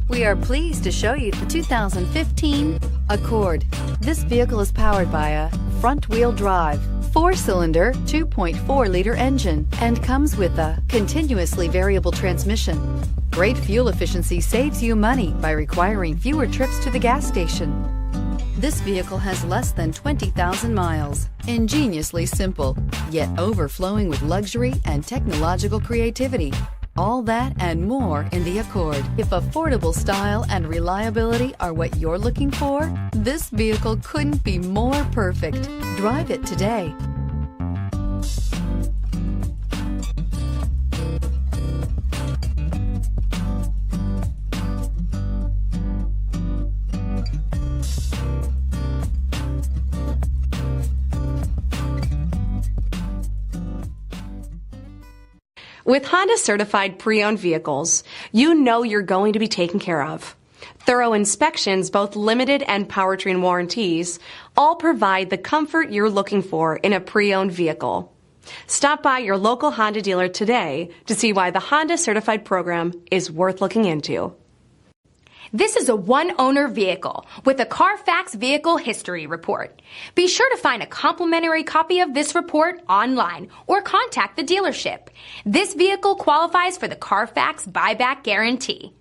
We are pleased to show you the 2015 Accord. This vehicle is powered by a front-wheel drive, 4-cylinder, 2.4-liter engine, and comes with a continuously variable transmission. Great fuel efficiency saves you money by requiring fewer trips to the gas station. This vehicle has less than 20,000 miles. Ingeniously simple, yet overflowing with luxury and technological creativity. All that and more in the Accord. If affordable style and reliability are what you're looking for, this vehicle couldn't be more perfect. Drive it today. With Honda certified pre-owned vehicles, you know you're going to be taken care of. Thorough inspections, both limited and powertrain warranties, all provide the comfort you're looking for in a pre-owned vehicle. Stop by your local Honda dealer today to see why the Honda certified program is worth looking into. This is a one-owner vehicle with a Carfax Vehicle History Report. Be sure to find a complimentary copy of this report online or contact the dealership. This vehicle qualifies for the Carfax Buyback Guarantee.